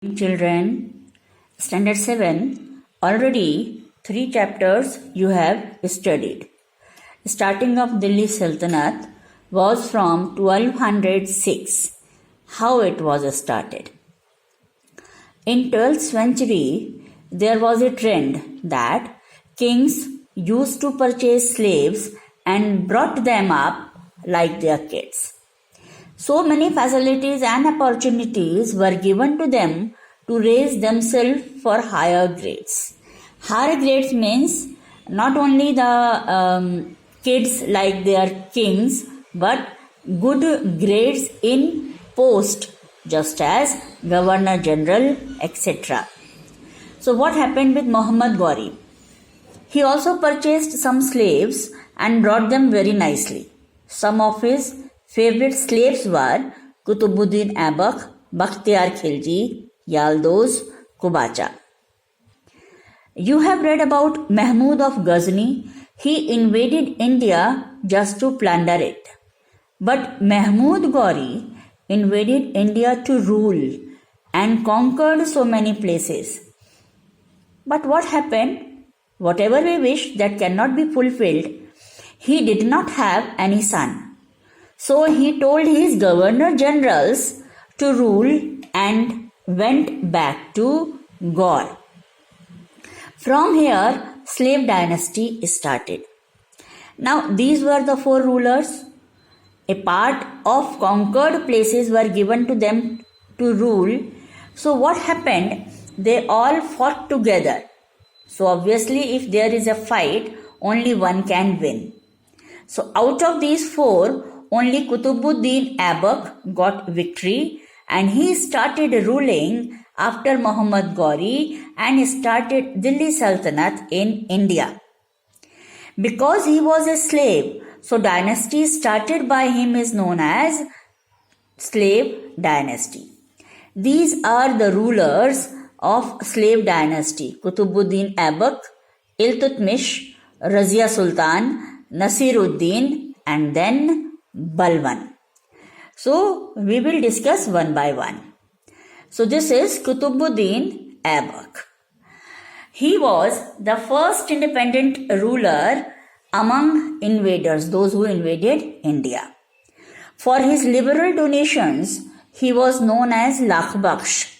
Children, Standard 7, already 3 chapters you have studied. Starting of Delhi Sultanate was from 1206, how it was started. In 12th century, there was a trend that kings used to purchase slaves and brought them up like their kids. So many facilities and opportunities were given to them to raise themselves for higher grades. Higher grades means not only the kids like their kings, but good grades in post, just as Governor General, etc. So what happened with Muhammad Ghori? He also purchased some slaves and brought them very nicely. Some of his favorite slaves were Kutubuddin Aibak, Bakhtiyar Khilji, Yaldoz, Kubacha. You have read about Mahmud of Ghazni. He invaded India just to plunder it. But Mahmud Ghori invaded India to rule and conquered so many places. But what happened? Whatever we wish that cannot be fulfilled, he did not have any son. So he told his governor generals to rule and went back to Gaur. From here, slave dynasty started. Now these were the 4 rulers. A part of conquered places were given to them to rule. So what happened? They all fought together. So obviously if there is a fight, only one can win. So out of these 4, only Kutubuddin Aibak got victory and he started ruling after Muhammad Ghori and started Delhi Sultanate in India. Because he was a slave, so dynasty started by him is known as slave dynasty. These are the rulers of slave dynasty: Kutubuddin Aibak, Iltutmish, Razia Sultan, Nasiruddin, and then Balban. So we will discuss one by one. So this is Kutubuddin Aibak. He was the first independent ruler among invaders, those who invaded India. For his liberal donations, he was known as Lakhbaksh.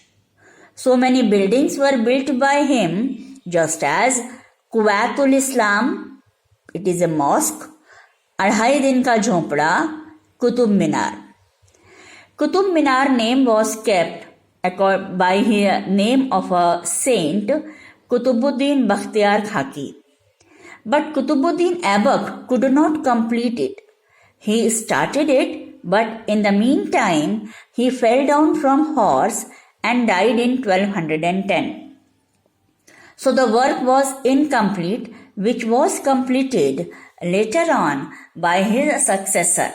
So many buildings were built by him, just as Quwwatul Islam, it is a mosque, Adhai Din Ka Jhopda, Qutub Minar. Qutub Minar name was kept by the name of a saint, Kutubuddin Bakhtiyar Khaki. But Kutubuddin Aibak could not complete it. He started it, but in the meantime, he fell down from horse and died in 1210. So the work was incomplete, which was completed later on by his successor.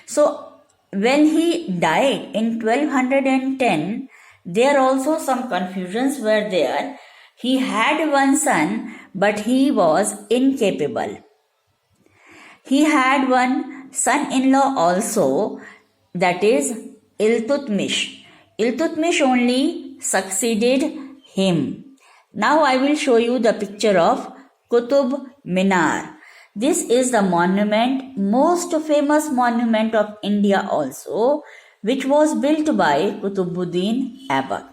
So when he died in 1210, there also some confusions were there. He had one son, but he was incapable. He had one son-in-law also, that is Iltutmish. Iltutmish only succeeded him. Now I will show you the picture of Qutub Minar. This is the monument, most famous monument of India also, which was built by Kutubuddin Aibak.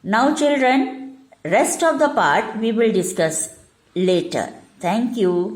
Now children, rest of the part we will discuss later. Thank you.